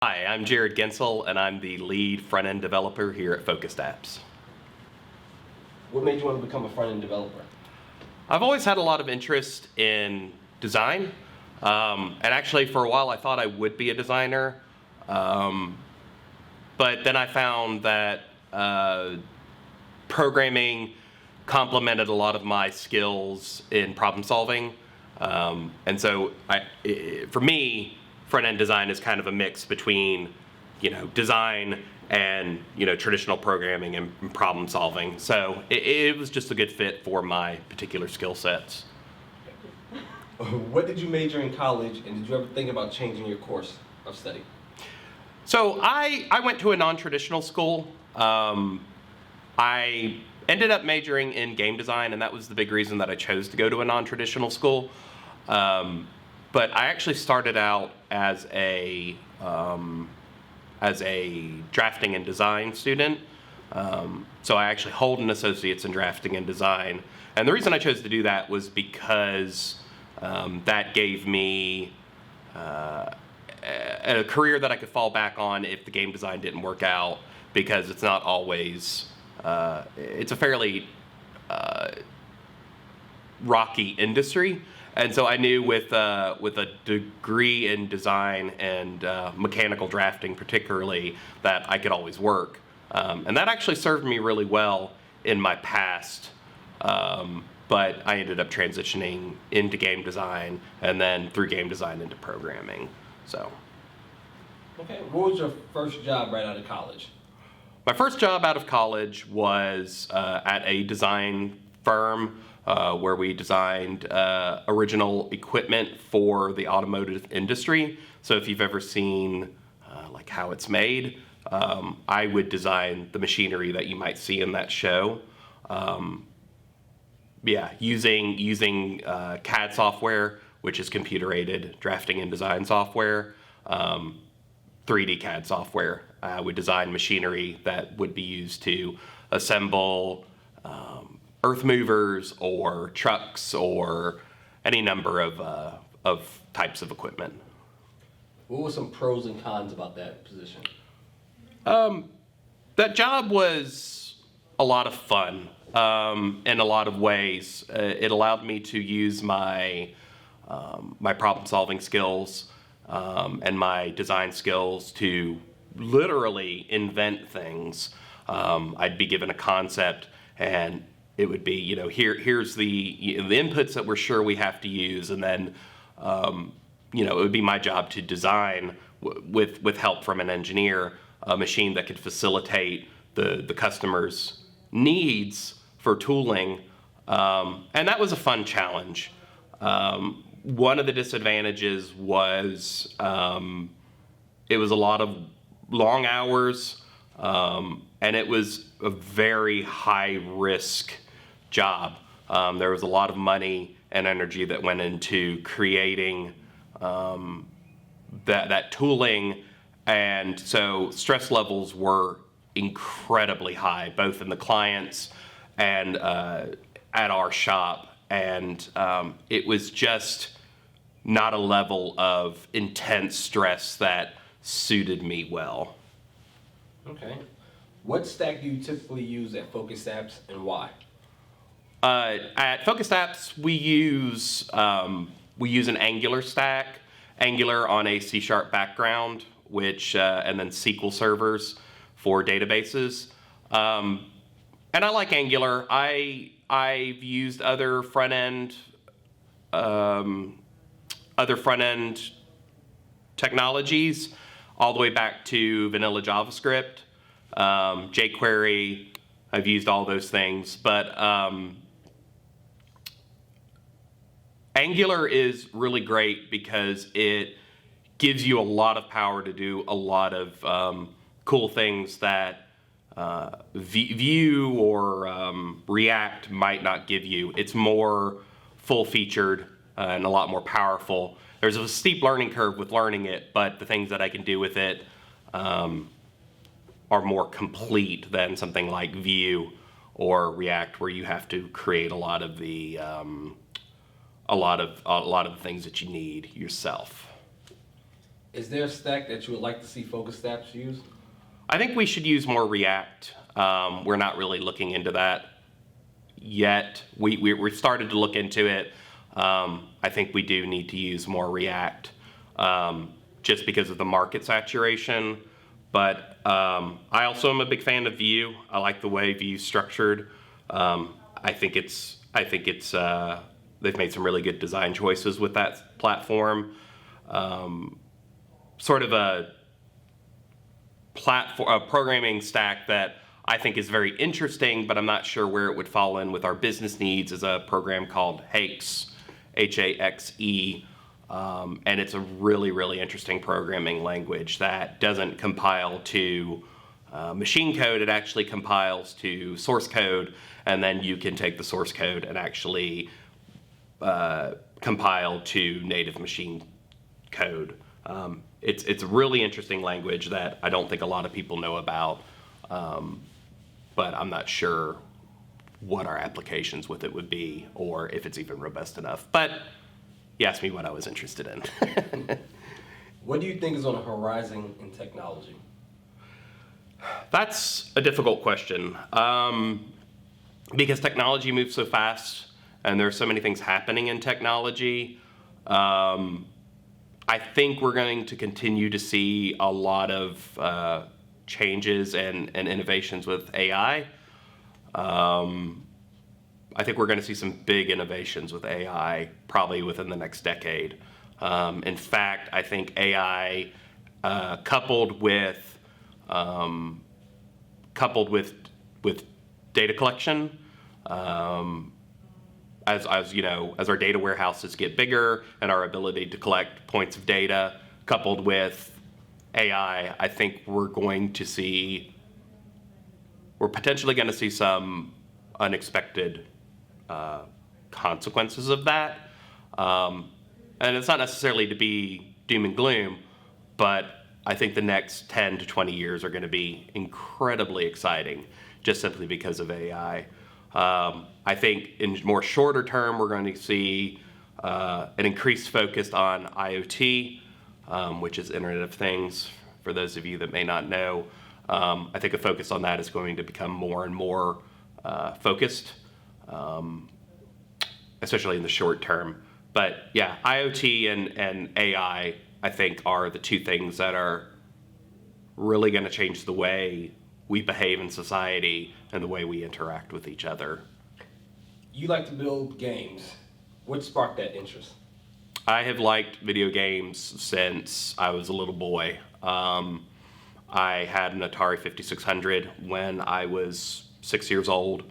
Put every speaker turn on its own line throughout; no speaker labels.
Hi, I'm Gerrad Gentzel, and I'm the lead front-end developer here at FocustApps.
What made you want to become a front-end developer?
I've always had a lot of interest in design, and actually for a while I thought I would be a designer, but then I found that programming complemented a lot of my skills in problem solving, and so for me, front-end design is kind of a mix between, design and, traditional programming and problem solving. So it was just a good fit for my particular skill sets.
What did you major in college, and did you ever think about changing your course of study?
So I went to a non-traditional school. I ended up majoring in game design, and that was the big reason that I chose to go to a non-traditional school. But I actually started out as a drafting and design student. So I actually hold an associate's in drafting and design. And the reason I chose to do that was because that gave me a career that I could fall back on if the game design didn't work out, because it's not always, it's a fairly rocky industry. And so I knew with a degree in design and mechanical drafting particularly, that I could always work. And that actually served me really well in my past, but I ended up transitioning into game design and then through game design into programming. So.
Okay, what was your first job right out of college?
My first job out of college was at a design firm where we designed original equipment for the automotive industry. So if you've ever seen like how it's made, I would design the machinery that you might see in that show. Using CAD software, which is computer-aided drafting and design software, 3D CAD software. I would design machinery that would be used to assemble earth movers or trucks or any number of types of equipment.
What were some pros and cons about that position?
That job was a lot of fun in a lot of ways. It allowed me to use my problem-solving skills and my design skills to literally invent things. I'd be given a concept, and it would be, here's the inputs that we're sure we have to use, and then, it would be my job to design with help from an engineer a machine that could facilitate the customer's needs for tooling, and that was a fun challenge. One of the disadvantages was it was a lot of long hours, and it was a very high-risk job. There was a lot of money and energy that went into creating that tooling, and so stress levels were incredibly high, both in the clients and at our shop, and it was just not a level of intense stress that suited me well.
Okay. What stack do you typically use at FocustApps, and why?
At FocustApps, we use an Angular stack, Angular on a C# background, which and then SQL servers for databases. And I like Angular. I've used other front-end technologies all the way back to vanilla JavaScript, jQuery. I've used all those things, but Angular is really great because it gives you a lot of power to do a lot of cool things that Vue or React might not give you. It's more full-featured and a lot more powerful. There's a steep learning curve with learning it, but the things that I can do with it are more complete than something like Vue or React, where you have to create a lot of the things that you need yourself.
Is there a stack that you would like to see FocustApps use?
I think we should use more React. We're not really looking into that yet. We started to look into it. I think we do need to use more React just because of the market saturation. But I also am a big fan of Vue. I like the way Vue's structured. I think it's they've made some really good design choices with that platform. Sort of a programming stack that I think is very interesting, but I'm not sure where it would fall in with our business needs, is a program called Haxe, Haxe. And it's a really, really interesting programming language that doesn't compile to machine code. It actually compiles to source code, and then you can take the source code and actually compile to native machine code. It's a really interesting language that I don't think a lot of people know about, but I'm not sure what our applications with it would be or if it's even robust enough. But you asked me what I was interested in.
What do you think is on the horizon in technology?
That's a difficult question because technology moves so fast and there's so many things happening in technology. I think we're going to continue to see a lot of changes and innovations with AI. I think we're going to see some big innovations with AI probably within the next decade. In fact, I think AI coupled with data collection, as you know, as our data warehouses get bigger and our ability to collect points of data, coupled with AI, I think we're potentially going to see some unexpected consequences of that. And it's not necessarily to be doom and gloom, but I think the next 10 to 20 years are going to be incredibly exciting just simply because of AI. I think in more shorter term, we're going to see an increased focus on IoT, which is Internet of Things, for those of you that may not know. I think a focus on that is going to become more and more focused, especially in the short term. But yeah, IoT and AI, I think, are the two things that are really going to change the way we behave in society and the way we interact with each other.
You like to build games. What sparked that interest?
I have liked video games since I was a little boy. I had an Atari 5600 when I was 6 years old.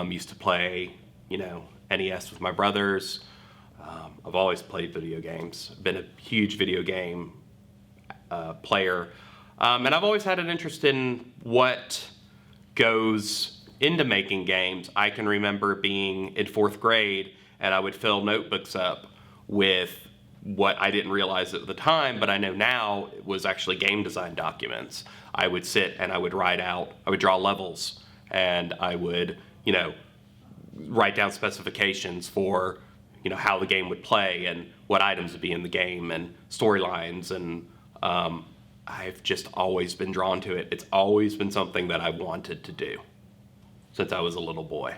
Used to play, NES with my brothers. I've always played video games. Been a huge video game player. And I've always had an interest in what goes into making games. I can remember being in 4th grade and I would fill notebooks up with what I didn't realize at the time, but I know now it was actually game design documents. I would sit and I would draw levels, and I would, write down specifications for, how the game would play and what items would be in the game and storylines. And I've just always been drawn to it. It's always been something that I wanted to do since I was a little boy.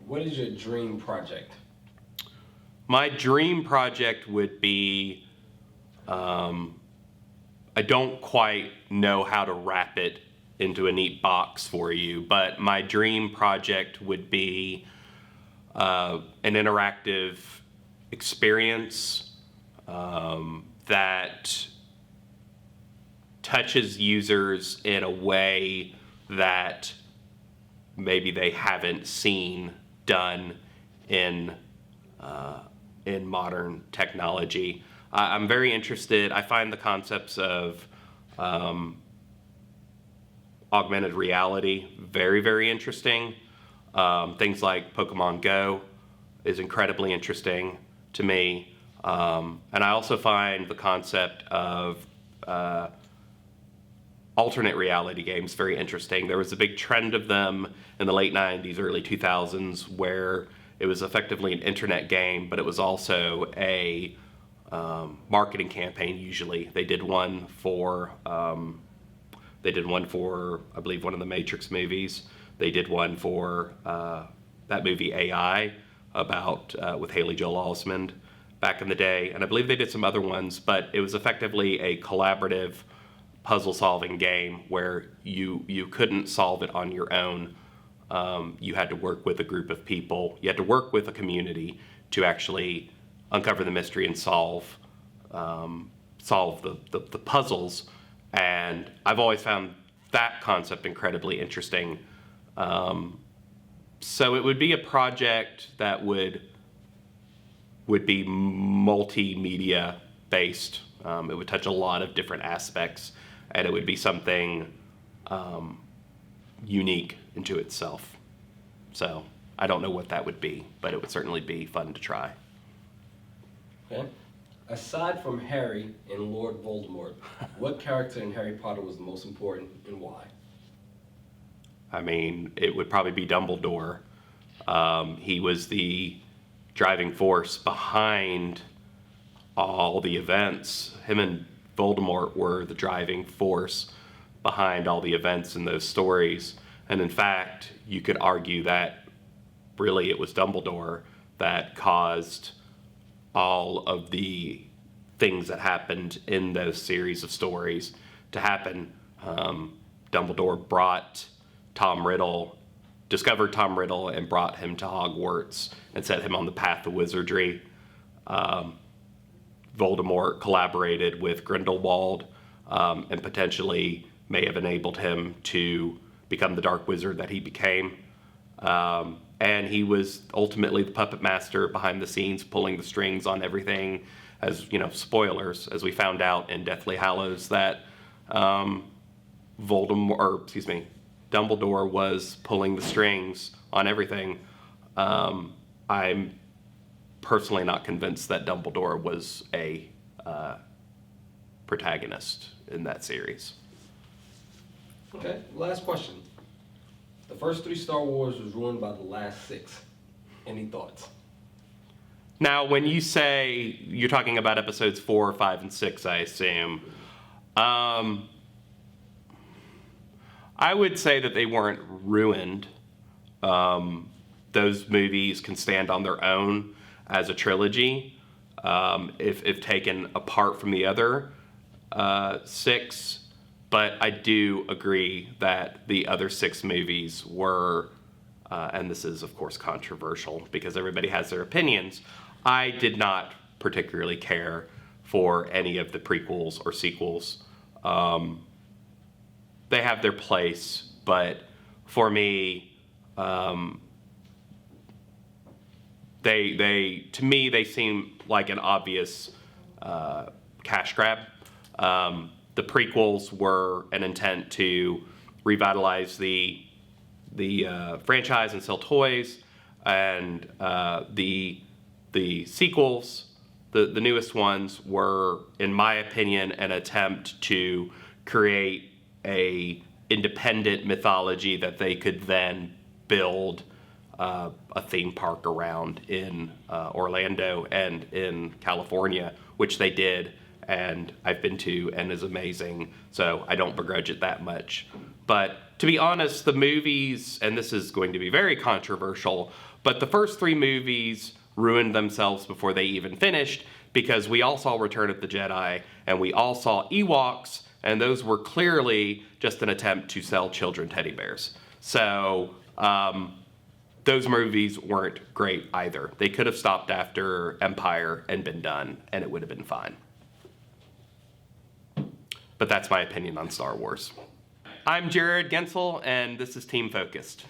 What is your dream project?
My dream project would be, I don't quite know how to wrap it into a neat box for you, but my dream project would be an interactive experience that touches users in a way that maybe they haven't seen done in modern technology. I'm very interested. I find the concepts of augmented reality very, very interesting. Things like Pokemon Go is incredibly interesting to me. And I also find the concept of alternate reality games very interesting. There was a big trend of them in the late 90s, early 2000s, where it was effectively an internet game, but it was also a marketing campaign. Usually, they did one for I believe one of the Matrix movies. They did one for that movie AI about with Haley Joel Osment back in the day, and I believe they did some other ones. But it was effectively a collaborative puzzle-solving game where you couldn't solve it on your own. You had to work with a group of people. You had to work with a community to actually uncover the mystery and solve the puzzles. And I've always found that concept incredibly interesting. So it would be a project that would be multimedia based. It would touch a lot of different aspects, and it would be something unique into itself. So I don't know what that would be, but it would certainly be fun to try.
Okay. Aside from Harry and Lord Voldemort, what character in Harry Potter was the most important and why?
I mean, it would probably be Dumbledore. He was the driving force behind all the events. Him and Voldemort were the driving force behind all the events in those stories. And in fact, you could argue that really it was Dumbledore that caused all of the things that happened in those series of stories to happen. Dumbledore discovered Tom Riddle and brought him to Hogwarts and set him on the path of wizardry. Voldemort collaborated with Grindelwald and potentially may have enabled him to become the Dark Wizard that he became. And he was ultimately the puppet master behind the scenes, pulling the strings on everything. As you know, spoilers, as we found out in Deathly Hallows, that Dumbledore was pulling the strings on everything. I'm personally not convinced that Dumbledore was a protagonist in that series.
Okay, last question. The first 3 Star Wars was ruined by the last 6. Any thoughts?
Now, when you say you're talking about episodes 4, 5, and 6, I assume, I would say that they weren't ruined. Those movies can stand on their own as a trilogy, if taken apart from the other 6. But I do agree that the other 6 movies were, and this is of course controversial because everybody has their opinions, I did not particularly care for any of the prequels or sequels. They have their place, but for me, they seem like an obvious cash grab. The prequels were an intent to revitalize the franchise and sell toys, and the sequels, the newest ones, were, in my opinion, an attempt to create a independent mythology that they could then build a theme park around in Orlando and in California, which they did, and I've been to and is amazing, so I don't begrudge it that much. But to be honest, the movies, and this is going to be very controversial, but the first 3 movies ruined themselves before they even finished, because we all saw Return of the Jedi and we all saw Ewoks, and those were clearly just an attempt to sell children teddy bears. So those movies weren't great either. They could have stopped after Empire and been done, and it would have been fine. But that's my opinion on Star Wars. I'm Gerrad Gentzel, and this is Team Focused.